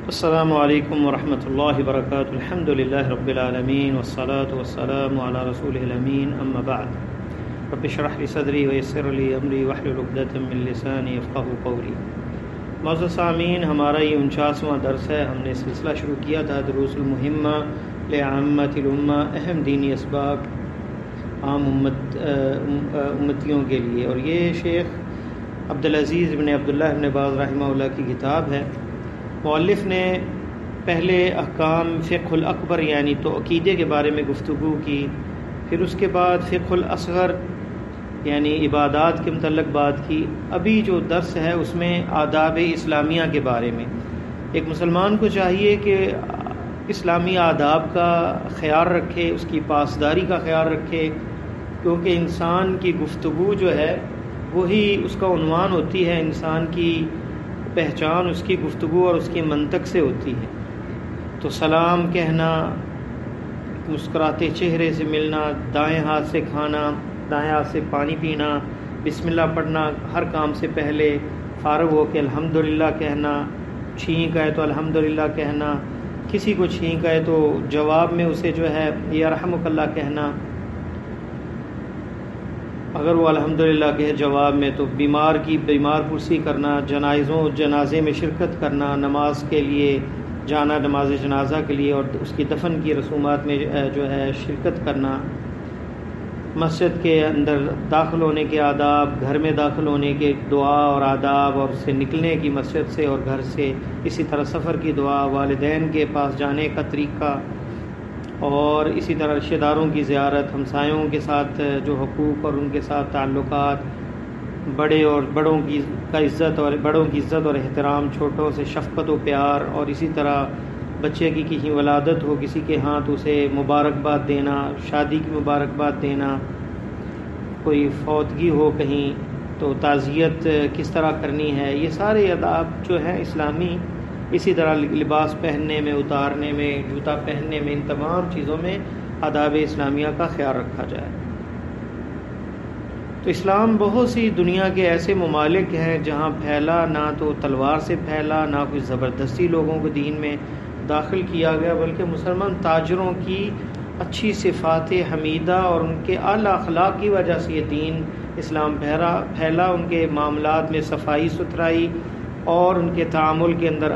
السلام علیکم ورحمۃ اللہ وبرکاتہ. الحمد للہ رب العالمین والصلاة والسلام علی رسول الامین. اما بعد رب اشرح لی صدری ویسر لی امری واحلل عقدۃ من لسانی یفقہوا قولی. معزز سامعین، ہمارا یہ 49واں درس ہے. ہم نے سلسلہ شروع کیا تھا دروس المہمہ لعامۃ الامہ، اہم دینی اسباق عام امتیوں کے لیے، اور یہ شیخ عبدالعزیز بن عبداللہ بن باز رحمہ اللہ کی کتاب ہے. مؤلف نے پہلے احکام فقہ الاکبر یعنی تو عقیدے کے بارے میں گفتگو کی، پھر اس کے بعد فقہ الاصغر یعنی عبادات کے متعلق بات کی. ابھی جو درس ہے اس میں آداب اسلامیہ کے بارے میں. ایک مسلمان کو چاہیے کہ اسلامی آداب کا خیال رکھے، اس کی پاسداری کا خیال رکھے، کیونکہ انسان کی گفتگو جو ہے وہی اس کا عنوان ہوتی ہے. انسان کی پہچان اس کی گفتگو اور اس کی منطق سے ہوتی ہے. تو سلام کہنا، مسکراتے چہرے سے ملنا، دائیں ہاتھ سے کھانا، دائیں ہاتھ سے پانی پینا، بسم اللہ پڑھنا ہر کام سے پہلے، فارغ ہو کے الحمدللہ کہنا، چھینک آئے تو الحمدللہ کہنا، کسی کو چھینک آئے تو جواب میں اسے جو ہے یرحمک اللہ کہنا، اگر وہ الحمدللہ کہے جواب میں تو بیمار پرسی کرنا، جنازے میں شرکت کرنا، نماز کے لیے جانا، نماز جنازہ کے لیے اور اس کی دفن کی رسومات میں جو ہے شرکت کرنا، مسجد کے اندر داخل ہونے کے آداب، گھر میں داخل ہونے کے دعا اور آداب، اور سے نکلنے کی مسجد سے اور گھر سے، اسی طرح سفر کی دعا، والدین کے پاس جانے کا طریقہ، اور اسی طرح رشتہ داروں کی زیارت، ہمسایوں کے ساتھ جو حقوق اور ان کے ساتھ تعلقات، بڑوں کی عزت اور احترام، چھوٹوں سے شفقت و پیار، اور اسی طرح بچے کی کسی ولادت ہو کسی کے ہاں تو اسے مبارکباد دینا، شادی کی مبارکباد دینا، کوئی فوتگی ہو کہیں تو تعزیت کس طرح کرنی ہے، یہ سارے آداب جو ہیں اسلامی. اسی طرح لباس پہننے میں، اتارنے میں، جوتا پہننے میں، ان تمام چیزوں میں آداب اسلامیہ کا خیال رکھا جائے. تو اسلام بہت سی دنیا کے ایسے ممالک ہیں جہاں پھیلا نہ تو تلوار سے پھیلا، نہ کوئی زبردستی لوگوں کو دین میں داخل کیا گیا، بلکہ مسلمان تاجروں کی اچھی صفات حمیدہ اور ان کے اعلیٰ اخلاق کی وجہ سے یہ دین اسلام پھیلا. ان کے معاملات میں صفائی ستھرائی اور ان کے تعامل کے اندر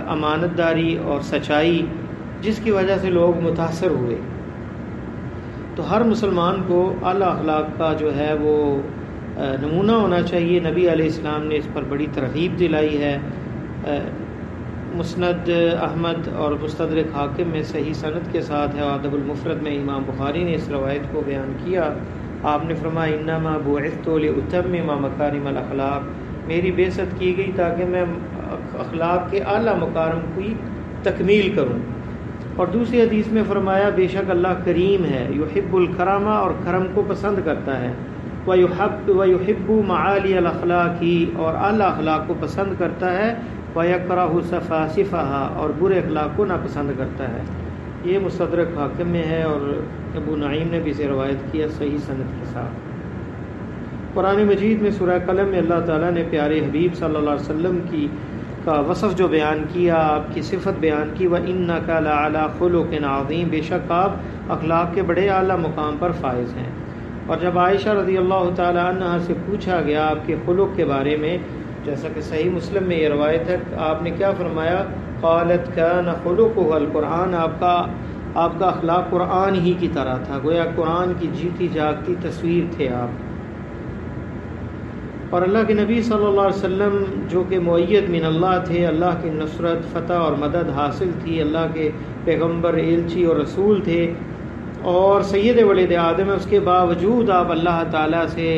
امانت داری اور سچائی، جس کی وجہ سے لوگ متاثر ہوئے. تو ہر مسلمان کو اعلیٰ اخلاق کا جو ہے وہ نمونہ ہونا چاہیے. نبی علیہ السلام نے اس پر بڑی ترغیب دلائی ہے. مسند احمد اور مستدرک حاکم میں صحیح سند کے ساتھ ہے، اور ادب المفرد میں امام بخاری نے اس روایت کو بیان کیا. آپ نے فرمایا انما بعثت لاتمم مکارم الاخلاق، میری بعثت کی گئی تاکہ میں اخلاق کے اعلیٰ مکارم کی تکمیل کروں. اور دوسری حدیث میں فرمایا بے شک اللہ کریم ہے، یحب الکرامہ، اور کرم کو پسند کرتا ہے، ویحب معالی الاخلاق، اور اعلیٰ اخلاق کو پسند کرتا ہے، ویکرہ سفاسفہا، اور برے اخلاق کو ناپسند کرتا ہے. یہ مستدرک حاکم میں ہے اور ابو نعیم نے بھی اسے روایت کیا صحیح سند کے ساتھ. قرآن مجید میں سورہ قلم میں اللہ تعالیٰ نے پیارے حبیب صلی اللہ علیہ وسلم کا وصف جو بیان کیا، آپ کی صفت بیان کی، وَإِنَّكَ لَعَلَىٰ خُلُقٍ عَظِيمٍ، بے شک آپ اخلاق کے بڑے اعلیٰ مقام پر فائز ہیں. اور جب عائشہ رضی اللہ تعالیٰ عنہا سے پوچھا گیا آپ کے خلق کے بارے میں، جیسا کہ صحیح مسلم میں یہ روایت ہے، آپ نے کیا فرمایا؟ قالت كَانَ خُلُقُهُ الْقُرْآنُ، آپ کا اخلاق قرآن ہی کی طرح تھا، گویا قرآن کی جیتی جاگتی تصویر تھے آپ. اور اللہ کے نبی صلی اللہ علیہ وسلم جو کہ مؤید من اللہ تھے، اللہ کی نصرت، فتح اور مدد حاصل تھی، اللہ کے پیغمبر، ایلچی اور رسول تھے، اور سید ولد آدم ہے. اس کے باوجود آپ اللہ تعالیٰ سے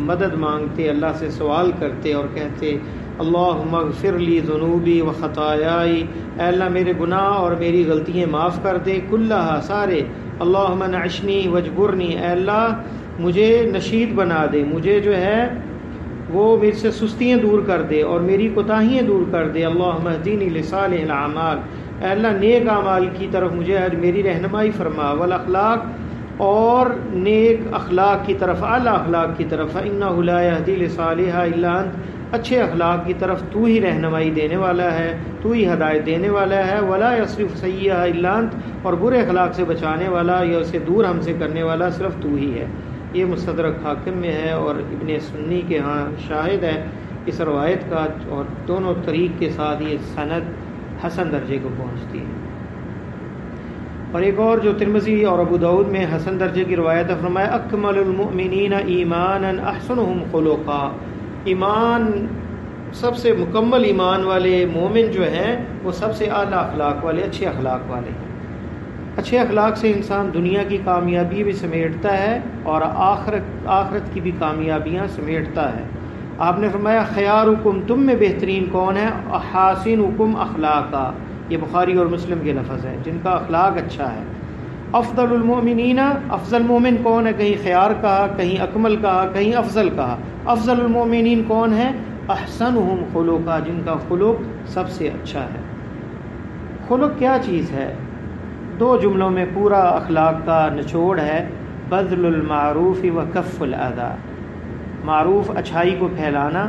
مدد مانگتے، اللہ سے سوال کرتے اور کہتے اللہم اغفر لی ذنوبی و خطایائی، اے اللہ میرے گناہ اور میری غلطیاں معاف کر دے، کلہا سارے، اللہم نعشنی وجبرنی، اے اللہ مجھے نشید بنا دے، مجھے جو ہے وہ میرے سے سستیاں دور کر دے اور میری کوتاہیاں دور کر دے. اللہم اہدینی لصالح الاعمال، اے اللہ نیک اعمال کی طرف مجھے میری رہنمائی فرما، والاخلاق، اور نیک اخلاق کی طرف، اعلیٰ اخلاق کی طرف. فإنہ لا یہدی لصالحہ الا انت، اچھے اخلاق کی طرف تو ہی رہنمائی دینے والا ہے، تو ہی ہدایت دینے والا ہے، ولا یصرف سیئہ الا انت، اور برے اخلاق سے بچانے والا یا اسے دور ہم سے کرنے والا صرف تو ہی ہے۔ یہ مستدرک حاکم میں ہے اور ابن سنی کے ہاں شاہد ہے اس روایت کا، اور دونوں طریق کے ساتھ یہ سند حسن درجے کو پہنچتی ہے۔ اور ایک اور جو ترمذی اور ابو داؤد میں حسن درجے کی روایت ہے، فرمایا اکمل المؤمنین ایمانا احسنهم خلقا، ایمان سب سے مکمل ایمان والے مومن جو ہیں وہ سب سے اعلیٰ اخلاق والے، اچھے اخلاق والے ہیں۔ اچھے اخلاق سے انسان دنیا کی کامیابی بھی سمیٹتا ہے اور آخرت کی بھی کامیابیاں سمیٹتا ہے۔ آپ نے فرمایا خیارکم، تم میں بہترین کون ہے؟ احاسنکم اخلاقا، یہ بخاری اور مسلم کے لفظ ہیں، جن کا اخلاق اچھا ہے۔ افضل المؤمنین، افضل مومن کون ہے؟ کہیں خیار کہا، کہیں اکمل کہا، کہیں افضل کہا۔ افضل المؤمنین کون ہے؟ احسنہم خلقا، جن کا خلق سب سے اچھا ہے۔ خلق کیا چیز ہے؟ دو جملوں میں پورا اخلاق کا نچوڑ ہے، بذل المعروف و کف الاذی۔ معروف اچھائی کو پھیلانا،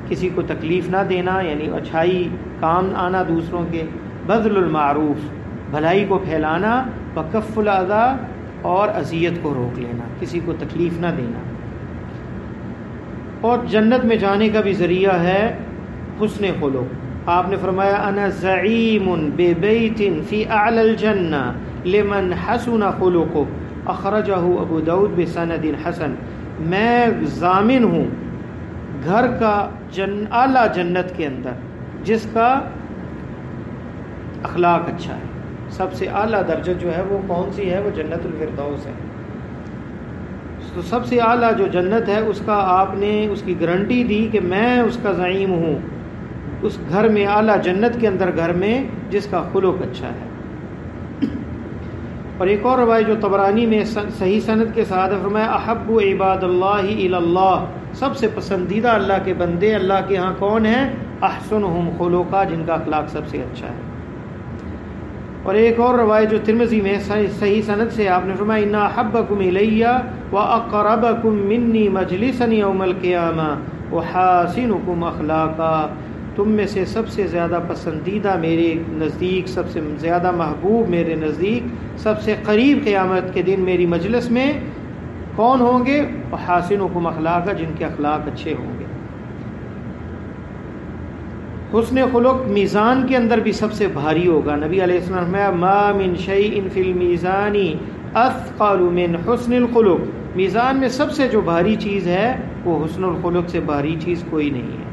کسی کو تکلیف نہ دینا، یعنی اچھائی کام آنا دوسروں کے، بذل المعروف بھلائی کو پھیلانا، و کف الاذی اور اذیت کو روک لینا، کسی کو تکلیف نہ دینا۔ اور جنت میں جانے کا بھی ذریعہ ہے حسن خلق۔ آپ نے فرمایا انا زعیم ببیت فی اعلی الجنہ لمن حسن خلقہ، اخرجہ ابو داؤد بسند حسن، میں ضامن ہوں گھر کا اعلیٰ جنت کے اندر جس کا اخلاق اچھا ہے۔ سب سے اعلیٰ درجہ جو ہے وہ کون سی ہے؟ وہ جنت الفردوس ہے۔ تو سب سے اعلیٰ جو جنت ہے اس کا آپ نے اس کی گارنٹی دی کہ میں اس کا زعیم ہوں، اس گھر میں، اعلیٰ جنت کے اندر گھر میں جس کا خلق اچھا ہے۔ اور ایک اور روایت جو طبرانی میں صحیح سند کے ساتھ ہے، فرمایا احب عباد اللہ الی اللہ، سب سے پسندیدہ اللہ کے بندے اللہ کے ہاں کون ہیں؟ احسنہم خلقا، جن کا اخلاق سب سے اچھا ہے۔ اور ایک اور روایت جو ترمذی میں صحیح سند سے آپ نے فرمایا ان احبکم الی واقربکم منی مجلسا یوم القیامہ وحاسنکم اخلاقا، تم میں سے سب سے زیادہ پسندیدہ میرے نزدیک، سب سے زیادہ محبوب میرے نزدیک، سب سے قریب قیامت کے دن میری مجلس میں کون ہوں گے؟ وحاسنکم اخلاقا، جن کے اخلاق اچھے ہوں گے۔ حسن خلق میزان کے اندر بھی سب سے بھاری ہوگا۔ نبی علیہ السلام نے ما من شیء فی المیزان اثقل من حسن الخلق، میزان میں سب سے جو بھاری چیز ہے وہ حسن الخلق سے بھاری چیز کوئی نہیں ہے۔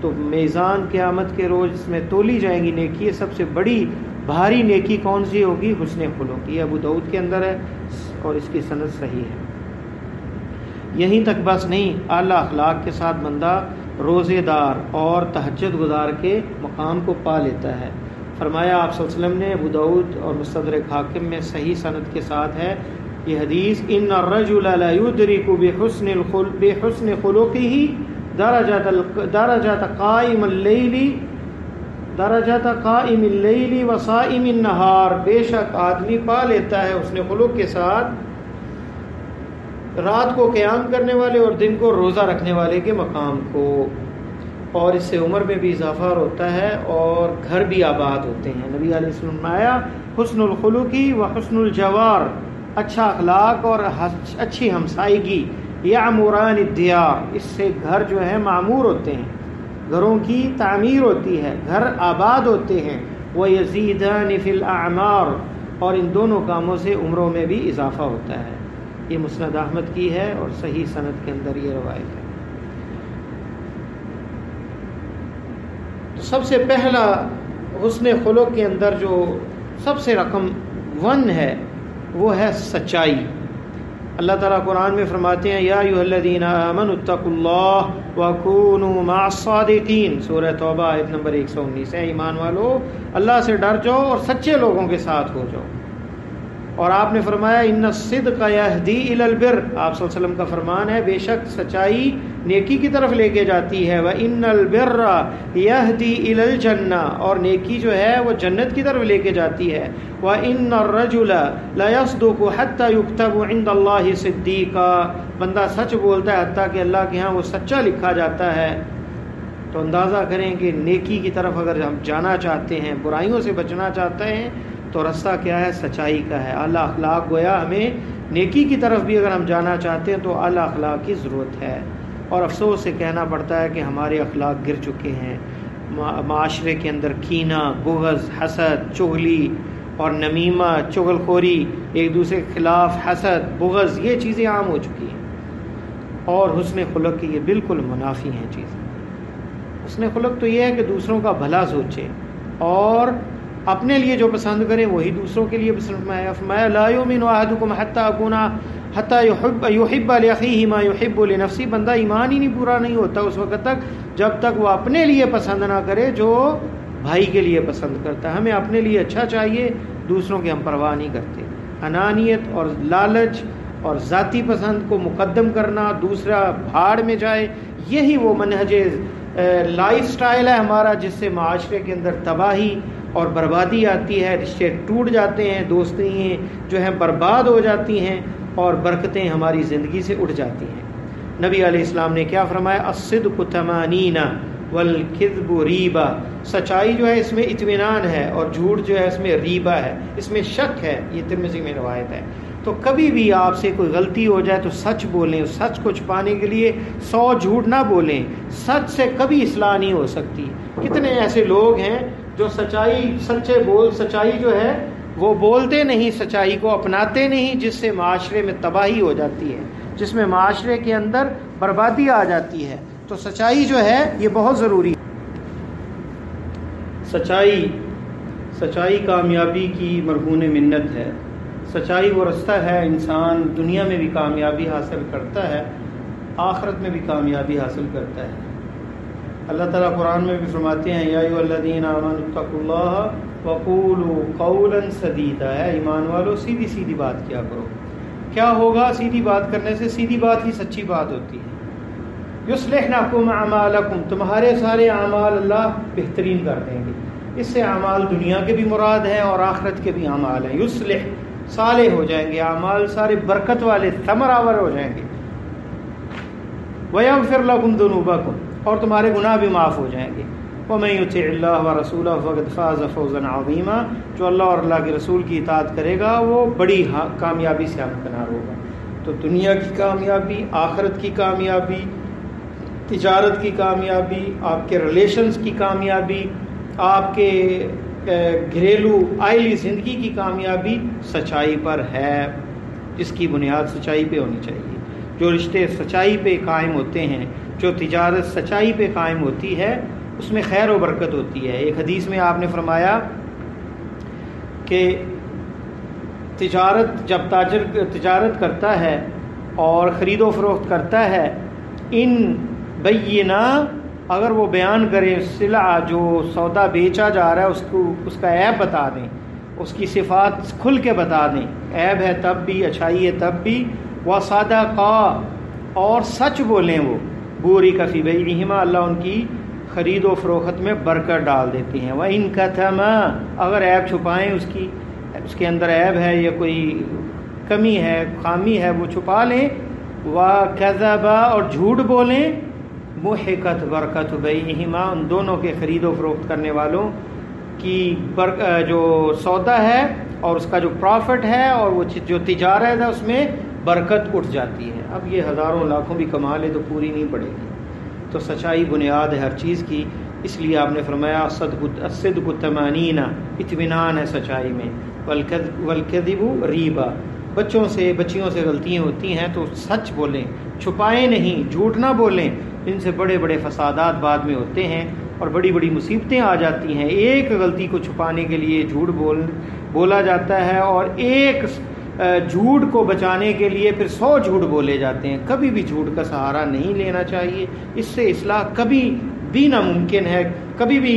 تو میزان قیامت کے روز اس میں تولی جائیں گی نیکی، سب سے بڑی بھاری نیکی کون سی ہوگی؟ حسن خلق۔ یہ ابو داؤد کے اندر ہے اور اس کی سند صحیح ہے۔ یہیں تک بس نہیں، اعلیٰ اخلاق کے ساتھ بندہ روزے دار اور تہجد گزار کے مقام کو پا لیتا ہے۔ فرمایا آپ صلی اللہ علیہ وسلم نے، ابو داؤد اور مستدرک حاکم میں صحیح سند کے ساتھ ہے یہ حدیث، ان الرجل لا يدرك بحسن خلقه درجات قائم اللیل وصائم النہار، بے شک آدمی پا لیتا ہے حسن خلق کے ساتھ رات کو قیام کرنے والے اور دن کو روزہ رکھنے والے کے مقام کو، اور اس سے عمر میں بھی اضافہ ہوتا ہے اور گھر بھی آباد ہوتے ہیں۔ نبی علیہ السلام نے آیا حسن الخلقی و حسن الجوار، اچھا اخلاق اور اچھی ہمسائیگی، یعمران الدیار، اس سے گھر جو ہے معمور ہوتے ہیں، گھروں کی تعمیر ہوتی ہے، گھر آباد ہوتے ہیں، وَيَزِيدَانِ فِي الْأَعْمَارِ، اور ان دونوں کاموں سے عمروں میں بھی اضافہ ہوتا ہے۔ یہ مسند احمد کی ہے اور صحیح سند کے اندر یہ روایت ہے۔ تو سب سے پہلا حسن خلق کے اندر جو سب سے رقم 1 ہے وہ ہے سچائی۔ اللہ تعالیٰ قرآن میں فرماتے ہیں یا ایھا الذین آمنوا اتقوا اللہ وکونوا مع الصادقین، سورہ توبہ آیت نمبر 119 ہے، ایمان والو اللہ سے ڈر جاؤ اور سچے لوگوں کے ساتھ ہو جاؤ۔ اور آپ نے فرمایا ان الصدق یہدی الی البر، آپ صلی اللہ علیہ وسلم کا فرمان ہے بے شک سچائی نیکی کی طرف لے کے جاتی ہے، وان البر یہدی الی الجنہ، اور نیکی جو ہے وہ جنت کی طرف لے کے جاتی ہے، وان الرجل لیصدق حتی یکتب عند اللہ صدیقا، بندہ سچ بولتا ہے حتیٰ کہ اللہ کے ہاں وہ سچا لکھا جاتا ہے۔ تو اندازہ کریں کہ نیکی کی طرف اگر ہم جانا چاہتے ہیں، برائیوں سے بچنا چاہتے ہیں، تو رستہ کیا ہے؟ سچائی کا ہے۔ اعلیٰ اخلاق گویا ہمیں نیکی کی طرف بھی اگر ہم جانا چاہتے ہیں تو اعلیٰ اخلاق کی ضرورت ہے۔ اور افسوس سے کہنا پڑتا ہے کہ ہمارے اخلاق گر چکے ہیں۔ معاشرے کے اندر کینہ، بغض، حسد، چغلی اور نمیمہ، چغل خوری، ایک دوسرے کے خلاف حسد، بغض، یہ چیزیں عام ہو چکی ہیں۔ اور حسن خلق کی یہ بالکل منافی ہیں چیزیں۔ حسن خلق تو یہ ہے کہ دوسروں کا بھلا سوچے اور اپنے لیے جو پسند کریں وہی دوسروں کے لیے پسند فرمایا۔ فرمایا لا یؤمن احدکم حتی یحب لاخیہ ما یحب لنفسہ، بندہ ایمان ہی نہیں پورا نہیں ہوتا اس وقت تک جب تک وہ اپنے لیے پسند نہ کرے جو بھائی کے لیے پسند کرتا ہے۔ ہمیں اپنے لیے اچھا چاہیے، دوسروں کی ہم پرواہ نہیں کرتے۔ انانیت اور لالچ اور ذاتی پسند کو مقدم کرنا، دوسرا بھاڑ میں جائے، یہی وہ منہج لائف سٹائل ہے ہمارا جس سے معاشرے کے اندر تباہی اور بربادی آتی ہے، رشتے ٹوٹ جاتے ہیں، دوستیاں جو ہیں برباد ہو جاتی ہیں اور برکتیں ہماری زندگی سے اٹھ جاتی ہیں۔ نبی علیہ السلام نے کیا فرمایا؟ الصدق طمانینہ والکذب ریبہ، سچائی جو ہے اس میں اطمینان ہے اور جھوٹ جو ہے اس میں ریبہ ہے، اس میں شک ہے۔ یہ ترمذی میں روایت ہے۔ تو کبھی بھی آپ سے کوئی غلطی ہو جائے تو سچ بولیں، سچ کو چھپانے کے لیے 100 جھوٹ نہ بولیں۔ سچ سے کبھی اصلاح نہیں ہو سکتی۔ کتنے ایسے لوگ ہیں جو سچائی جو ہے وہ بولتے نہیں، سچائی کو اپناتے نہیں، جس سے معاشرے میں تباہی ہو جاتی ہے، جس میں معاشرے کے اندر بربادی آ جاتی ہے۔ تو سچائی جو ہے یہ بہت ضروری ہے۔ سچائی کامیابی کی مرہون منت ہے۔ سچائی وہ رستہ ہے، انسان دنیا میں بھی کامیابی حاصل کرتا ہے، آخرت میں بھی کامیابی حاصل کرتا ہے۔ اللہ تعالیٰ قرآن میں بھی فرماتے ہیں یا ایھا الذین آمنوا اتقوا اللہ وقولوا قولا سدیدا، ہے ایمان والو سیدھی سیدھی بات کیا کرو۔ کیا ہوگا؟ سیدھی بات کرنے سے، سیدھی بات ہی سچی بات ہوتی ہے۔ یصلح لکم اعمالکم، تمہارے سارے اعمال اللہ بہترین کر دیں گے۔ اس سے اعمال دنیا کے بھی مراد ہیں اور آخرت کے بھی اعمال ہیں۔ یصلح، صالح ہو جائیں گے اعمال، سارے برکت والے ثمر آور ہو جائیں گے۔ ویغفر لکم ذنوبکم، اور تمہارے گناہ بھی معاف ہو جائیں گے۔ ومن یطع اللہ ورسولہ فقد فاز فوزا عظیما، جو اللہ اور اللہ کے رسول کی اطاعت کرے گا وہ بڑی کامیابی سے ہمکنار ہوگا۔ تو دنیا کی کامیابی، آخرت کی کامیابی، تجارت کی کامیابی، آپ کے ریلیشنز کی کامیابی، آپ کے گھریلو آئلی زندگی کی کامیابی سچائی پر ہے، جس کی بنیاد سچائی پہ ہونی چاہیے۔ جو رشتے سچائی پہ قائم ہوتے ہیں، جو تجارت سچائی پہ قائم ہوتی ہے، اس میں خیر و برکت ہوتی ہے۔ ایک حدیث میں آپ نے فرمایا کہ جب تاجر تجارت کرتا ہے اور خرید و فروخت کرتا ہے، ان بینہ، اگر وہ بیان کرے سلعہ، جو سودا بیچا جا رہا ہے اس کا عیب بتا دیں، اس کی صفات کھل کے بتا دیں، عیب ہے تب بھی، اچھائی ہے تب بھی، وصدقا، اور سچ بولیں، وہ بورک فی بیعہما، اللہ ان کی خرید و فروخت میں برکت ڈال دیتے ہیں۔ وَإِن كَتَمَا، اگر عیب چھپائیں، اس کے اندر عیب ہے یا کوئی کمی ہے، خامی ہے، وہ چھپا لیں۔ وَكَذَبَا، اور جھوٹ بولیں، مُحِقَتْ بَرَكَتُ بَيْعِهِمَا، ان دونوں کے خرید و فروخت کرنے والوں کی جو سودا ہے اور اس کا جو پروفٹ ہے اور وہ جو تجارت ہے اس میں برکت اٹھ جاتی ہے۔ اب یہ ہزاروں لاکھوں بھی کما لے تو پوری نہیں پڑے گی۔ تو سچائی بنیاد ہے ہر چیز کی، اس لیے آپ نے فرمایا الصدق طمانینہ، اطمینان ہے سچائی میں، والکذب ریبہ، بچیوں سے غلطیاں ہوتی ہیں تو سچ بولیں، چھپائیں نہیں، جھوٹ نہ بولیں، ان سے بڑے بڑے فسادات بعد میں ہوتے ہیں اور بڑی بڑی مصیبتیں آ جاتی ہیں۔ ایک غلطی کو چھپانے کے لیے جھوٹ بولا جاتا ہے اور ایک جھوٹ کو بچانے کے لیے پھر 100 جھوٹ بولے جاتے ہیں۔ کبھی بھی جھوٹ کا سہارا نہیں لینا چاہیے، اس سے اصلاح کبھی بھی ناممکن ہے، کبھی بھی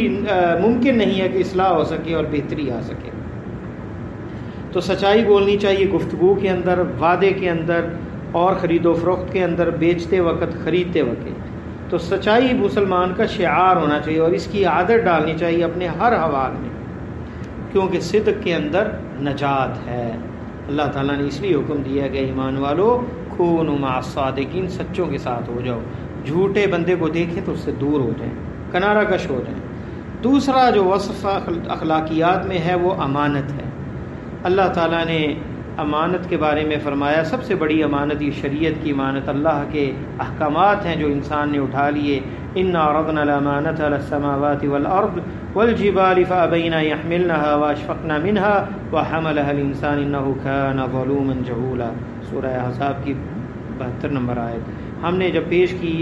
ممکن نہیں ہے کہ اصلاح ہو سکے اور بہتری آ سکے۔ تو سچائی بولنی چاہیے گفتگو کے اندر، وعدے کے اندر اور خرید و فروخت کے اندر، بیچتے وقت، خریدتے وقت۔ تو سچائی مسلمان کا شعار ہونا چاہیے اور اس کی عادت ڈالنی چاہیے اپنے ہر حوال میں، کیونکہ صدق کے اندر نجات ہے۔ اللہ تعالیٰ نے اس لیے حکم دیا کہ ایمان والو کونوا مع الصادقین، سچوں کے ساتھ ہو جاؤ، جھوٹے بندے کو دیکھیں تو اس سے دور ہو جائیں۔ کنارہ کش ہو جائیں۔ دوسرا جو وصف اخلاقیات میں ہے وہ امانت ہے۔ اللہ تعالیٰ نے امانت کے بارے میں فرمایا سب سے بڑی امانت یہ شریعت کی امانت، اللہ کے احکامات ہیں جو انسان نے اٹھا لیے۔ انا عرضنا الامانۃ علی السماوات والارض والجبال فابین ان یحملنها واشفقن منها وحملها الانسان انه كان ظلوما جهولا، سورہ احزاب کی 72 نمبر آیت۔ ہم نے جب پیش کی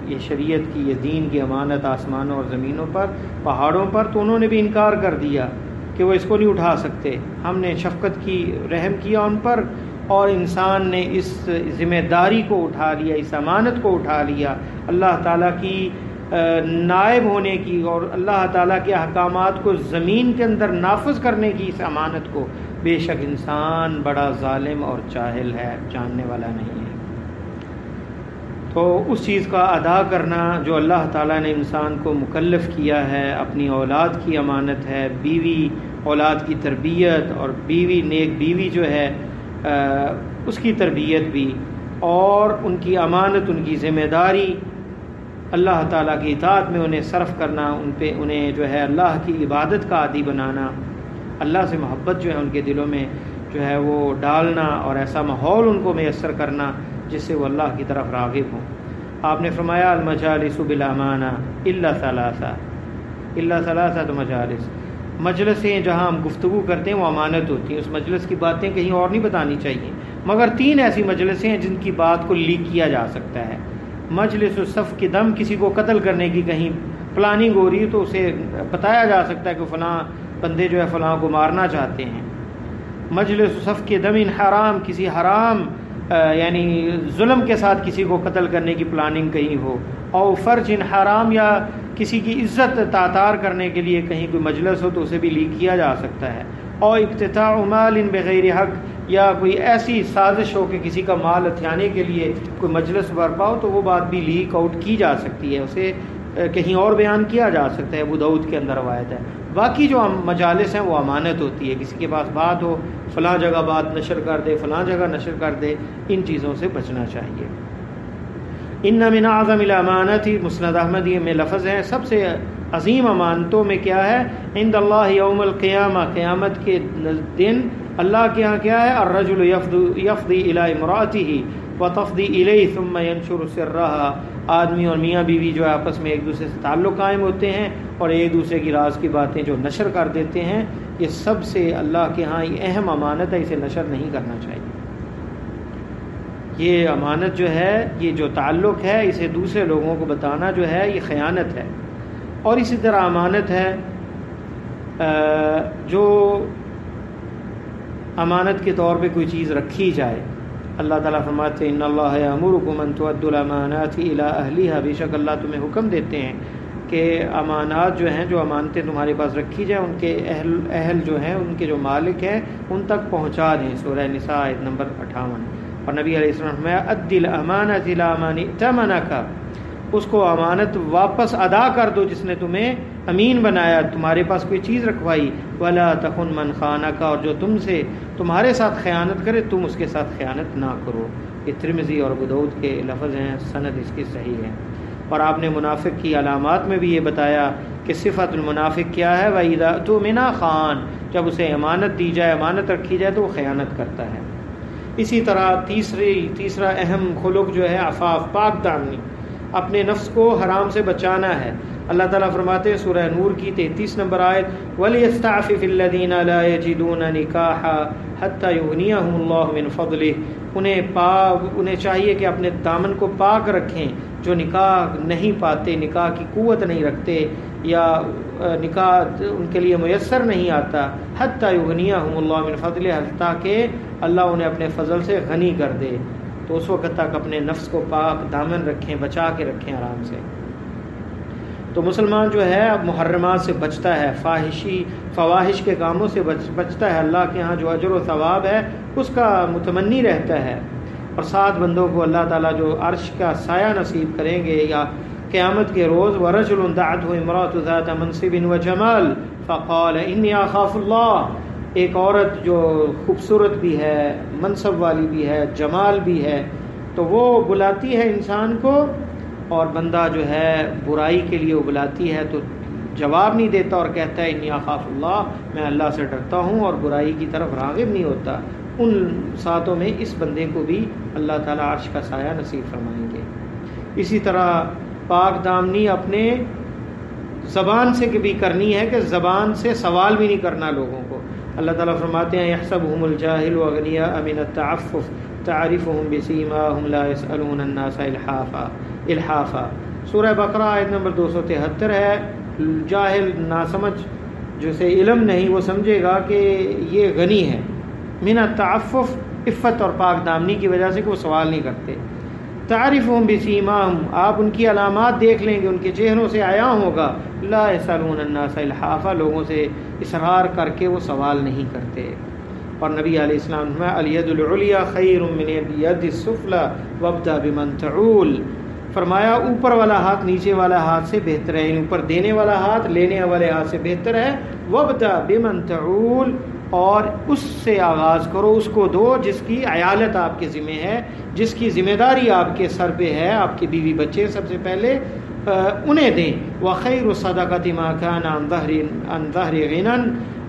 یہ شریعت کی، یہ دین کی امانت آسمانوں اور زمینوں پر، پہاڑوں پر، تو انہوں نے بھی انکار کر دیا کہ وہ اس کو نہیں اٹھا سکتے۔ ہم نے شفقت کی، رحم کیا ان پر، اور انسان نے اس ذمہ داری کو اٹھا لیا، اس امانت کو اٹھا لیا، اللہ تعالیٰ کی نائب ہونے کی اور اللہ تعالیٰ کے احکامات کو زمین کے اندر نافذ کرنے کی اس امانت کو۔ بے شک انسان بڑا ظالم اور جاہل ہے، جاننے والا نہیں ہے۔ تو اس چیز کا ادا کرنا جو اللہ تعالیٰ نے انسان کو مکلف کیا ہے، اپنی اولاد کی امانت ہے، بیوی اولاد کی تربیت، اور بیوی نیک بیوی جو ہے اس کی تربیت بھی، اور ان کی امانت، ان کی ذمہ داری، اللہ تعالیٰ کی اطاعت میں انہیں صرف کرنا، انہیں جو ہے اللہ کی عبادت کا عادی بنانا، اللہ سے محبت جو ہے ان کے دلوں میں جو ہے وہ ڈالنا، اور ایسا ماحول ان کو میسر کرنا جس سے وہ اللہ کی طرف راغب ہوں۔ آپ نے فرمایا المجالس بالامانہ الا ثلاثہ، الا ثلاثہ مجالس، مجلسیں جہاں ہم گفتگو کرتے ہیں وہ امانت ہوتی ہیں، اس مجلس کی باتیں کہیں اور نہیں بتانی چاہیے، مگر 3 ایسی مجلسیں ہیں جن کی بات کو لیک کیا جا سکتا ہے۔ مجلس الصف کی دم، کسی کو قتل کرنے کی کہیں پلاننگ ہو رہی ہے تو اسے بتایا جا سکتا ہے کہ فلاں بندے جو ہے فلاں کو مارنا چاہتے ہیں۔ مجلس الصف کے دم ان حرام، کسی حرام یعنی ظلم کے ساتھ کسی کو قتل کرنے کی پلاننگ کہیں ہو، اور فرج ان حرام، یا کسی کی عزت تعطار کرنے کے لیے کہیں کوئی مجلس ہو تو اسے بھی لیک کیا جا سکتا ہے، اور اقتطاع مال بغیر حق، یا کوئی ایسی سازش ہو کہ کسی کا مال ہتھیانے کے لیے کوئی مجلس برپا ہو تو وہ بات بھی لیک آؤٹ کی جا سکتی ہے، اسے کہیں اور بیان کیا جا سکتا ہے، ابو داؤد کے اندر روایت ہے۔ باقی جو مجالس ہیں وہ امانت ہوتی ہے، کسی کے پاس بات ہو فلاں جگہ بات نشر کر دے، فلاں جگہ نشر کر دے، ان چیزوں سے بچنا چاہیے۔ ان من اعظم الامانت، مسند احمدی میں لفظ ہے سب سے عظیم امانتوں میں کیا ہے، عند اللہ یوم القیامہ، قیامت کے دن اللہ کے ہاں کیا ہے، الرجل یفضی الی امرأتہ وتفضی الیہ ثم ینشر سرہا، آدمی اور میاں بیوی جو ہے آپس میں ایک دوسرے سے تعلق قائم ہوتے ہیں اور ایک دوسرے کی راز کی باتیں جو نشر کر دیتے ہیں، یہ سب سے اللہ کے ہاں یہ اہم امانت ہے، اسے نشر نہیں کرنا چاہیے۔ یہ امانت جو ہے، یہ جو تعلق ہے، اسے دوسرے لوگوں کو بتانا جو ہے یہ خیانت ہے۔ اور اسی طرح امانت ہے جو امانت کے طور پہ کوئی چیز رکھی جائے، اللہ تعالیٰ فرماتے ہیں ان اللہ یأمرکم ان تؤدوا الامانات الی اہلھا، بے شک اللہ تمہیں حکم دیتے ہیں کہ امانات جو ہیں، جو امانتیں تمہارے پاس رکھی جائیں، ان کے اہل جو ہیں، ان کے جو مالک ہیں ان تک پہنچا دیں، سورہ نساء آیت نمبر 58۔ اور نبی علیہ السلام نے فرمایا ادی الامانۃ الی من ائتمنک، اس کو امانت واپس ادا کر دو جس نے تمہیں امین بنایا، تمہارے پاس کوئی چیز رکھوائی، ولا تخن من خانک، اور جو تمہارے ساتھ خیانت کرے تم اس کے ساتھ خیانت نہ کرو۔ یہ ترمذی اور ابو داؤد کے لفظ ہیں، سند اس کی صحیح ہے۔ اور آپ نے منافق کی علامات میں بھی یہ بتایا کہ صفت المنافق کیا ہے، وَإِذَا اؤْتُمِنَ خان، جب اسے امانت دی جائے، امانت رکھی جائے تو وہ خیانت کرتا ہے۔ اسی طرح تیسرا اہم خلق جو ہے عفاف، پاک دامنی، اپنے نفس کو حرام سے بچانا ہے۔ اللہ تعالیٰ فرماتے ہیں سورہ نور کی 33 نمبر آیت وَلْيَسْتَعْفِفِ الَّذِينَ لَا يَجِدُونَ نِكَاحًا حَتَّى يُغْنِيَهُمُ اللَّهُ مِنْ فَضْلِهِ، انہیں چاہیے کہ اپنے دامن کو پاک رکھیں، جو نکاح نہیں پاتے، نکاح کی قوت نہیں رکھتے، یا نکاح ان کے لیے میسر نہیں آتا، حَتَّى يُغْنِيَهُمُ اللَّهُ مِنْ فَضْلِهِ، تاکہ اللہ انہیں اپنے فضل سے غنی کر دے، تو اس وقت تک اپنے نفس کو پاک دامن رکھیں، بچا کے رکھیں آرام سے۔ تو مسلمان جو ہے اب محرمات سے بچتا ہے، فواحش کے کاموں سے بچتا ہے، اللہ کے ہاں جو اجر و ثواب ہے اس کا متمنی رہتا ہے، اور 7 بندوں کو اللہ تعالیٰ جو عرش کا سایہ نصیب کریں گے یا قیامت کے روز، وَرَجُلٌ دَعَتْهُ امْرَأَةٌ ذَاتَ مَنْصِبٍ وَجَمَالٍ فَقَالَ إِنِّي أَخَافُ اللَّهَ، ایک عورت جو خوبصورت بھی ہے، منصب والی بھی ہے، جمال بھی ہے، تو وہ بلاتی ہے انسان کو اور بندہ جو ہے برائی کے لیے ابلاتی ہے تو جواب نہیں دیتا اور کہتا ہے انی اخاف اللہ، میں اللہ سے ڈرتا ہوں، اور برائی کی طرف راغب نہیں ہوتا، ان ساتوں میں اس بندے کو بھی اللہ تعالیٰ عرش کا سایہ نصیب فرمائیں گے۔ اسی طرح پاک دامنی اپنے زبان سے بھی کرنی ہے کہ زبان سے سوال بھی نہیں کرنا لوگوں کو۔ اللہ تعالیٰ فرماتے ہیں یحسبهم الجاہل اغنیاء من التعفف تعرفهم بسیماهم لا يسألون الناس الحافا۔ سورہ بقرہ آیت نمبر 273 ہے۔ جاہل ناسمجھ جسے علم نہیں وہ سمجھے گا کہ یہ غنی ہے، من التعفف عفت اور پاک دامنی کی وجہ سے کہ وہ سوال نہیں کرتے۔ تعرفهم بسیماهم، آپ ان کی علامات دیکھ لیں گے، ان کے چہروں سے عیاں ہوگا، لا يسألون الناس الحافا، لوگوں سے اصرار کر کے وہ سوال نہیں کرتے۔ اور نبی علیہ السلام نے الید العلیٰ خیر من الید السفلی وابدأ بمن تعول، فرمایا اوپر والا ہاتھ نیچے والا ہاتھ سے بہتر ہے، اوپر دینے والا ہاتھ لینے والے ہاتھ سے بہتر ہے۔ وابدأ بمن تعول، اور اس سے آغاز کرو، اس کو دو جس کی عیالت آپ کے ذمہ ہے، جس کی ذمہ داری آپ کے سر پہ ہے، آپ کے بیوی بچے سب سے پہلے انہیں دیں۔ وخیر الصدقۃ ما کان عن ظہر غنی،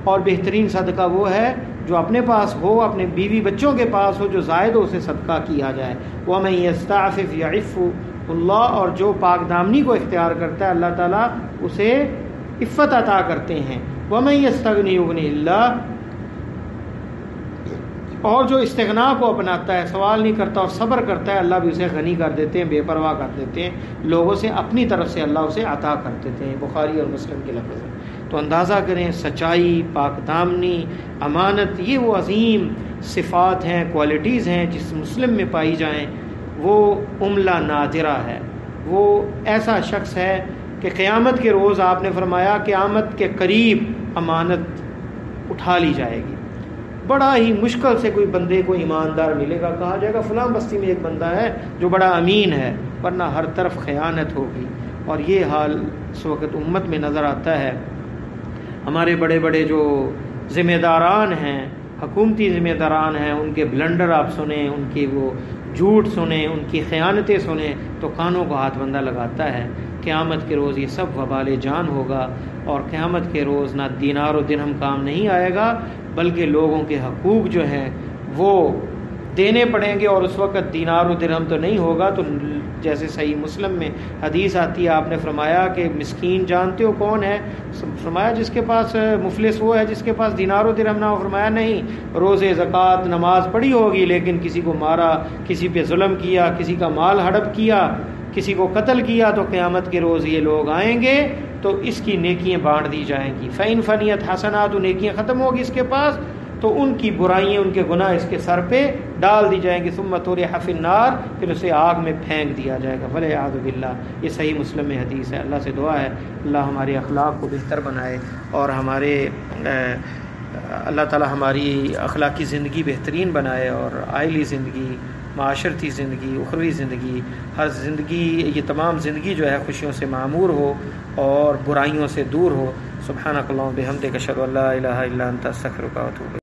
اور بہترین صدقہ وہ ہے جو اپنے پاس ہو، اپنے بیوی بچوں کے پاس ہو، جو زائد ہو اسے صدقہ کیا جائے۔ ومن یستعفف یعف اللہ، اور جو پاک دامنی کو اختیار کرتا ہے اللہ تعالیٰ اسے عفت عطا کرتے ہیں۔ ومن یستغنی یغنی اللہ، اور جو استغنا کو اپناتا ہے، سوال نہیں کرتا اور صبر کرتا ہے، اللہ بھی اسے غنی کر دیتے ہیں، بے پرواہ کر دیتے ہیں، لوگوں سے اپنی طرف سے اللہ اسے عطا کر دیتے ہیں۔ بخاری اور مسلم کے لفظ ہیں۔ تو اندازہ کریں سچائی، پاک دامنی، امانت، یہ وہ عظیم صفات ہیں، کوالٹیز ہیں جس مسلم میں پائی جائیں، وہ عملہ نادرہ ہے، وہ ایسا شخص ہے کہ قیامت کے روز آپ نے فرمایا قیامت کے قریب امانت اٹھا لی جائے گی۔ بڑا ہی مشکل سے کوئی بندے کو ایماندار ملے گا، کہا جائے گا فلاں بستی میں ایک بندہ ہے جو بڑا امین ہے، ورنہ ہر طرف خیانت ہوگی۔ اور یہ حال اس وقت امت میں نظر آتا ہے۔ ہمارے بڑے بڑے جو ذمہ داران ہیں، حکومتی ذمہ داران ہیں، ان کے بلنڈر آپ سنیں، ان کے وہ جھوٹ سنیں، ان کی خیانتیں سنیں تو کانوں کو ہاتھ بندہ لگاتا ہے۔ قیامت کے روز یہ سب وبال جان ہوگا، اور قیامت کے روز نہ دینار و درہم کام نہیں آئے گا، بلکہ لوگوں کے حقوق جو ہیں وہ دینے پڑیں گے، اور اس وقت دینار و درہم تو نہیں ہوگا۔ تو جیسے صحیح مسلم میں حدیث آتی ہے، آپ نے فرمایا کہ مسکین جانتے ہو کون ہے؟ فرمایا جس کے پاس، مفلس وہ ہے جس کے پاس دینار و درہم نہ ہو۔ فرمایا نہیں، روزے زکوٰۃ نماز پڑھی ہوگی لیکن کسی کو مارا، کسی پہ ظلم کیا، کسی کا مال ہڑپ کیا، کسی کو قتل کیا، تو قیامت کے روز یہ لوگ آئیں گے تو اس کی نیکیاں بانٹ دی جائیں گی۔ فَإِن فَنِيَتْ حَسَنَاتُ، نیکیاں ختم ہوگی اس کے پاس تو ان کی برائیاں، ان کے گناہ اس کے سر پہ ڈال دی جائیں گی۔ ثُمَّ طُرِحَ فِي النَّارِ، پھر اسے آگ میں پھینک دیا جائے گا۔ وَالْعِيَاذُ بِاللَّہ، یہ صحیح مسلم میں حدیث ہے۔ اللہ سے دعا ہے اللہ ہمارے اخلاق کو بہتر بنائے، اور ہمارے اللہ تعالی ہماری اخلاقی زندگی بہترین بنائے، اور عائلی زندگی، معاشرتی زندگی، اخروی زندگی، ہر زندگی، یہ تمام زندگی جو ہے خوشیوں سے معمور ہو اور برائیوں سے دور ہو۔ سبحانک اللہم بحمدک، اشہد ان لا الہ الا انت، استغفرک و اتوب الیک۔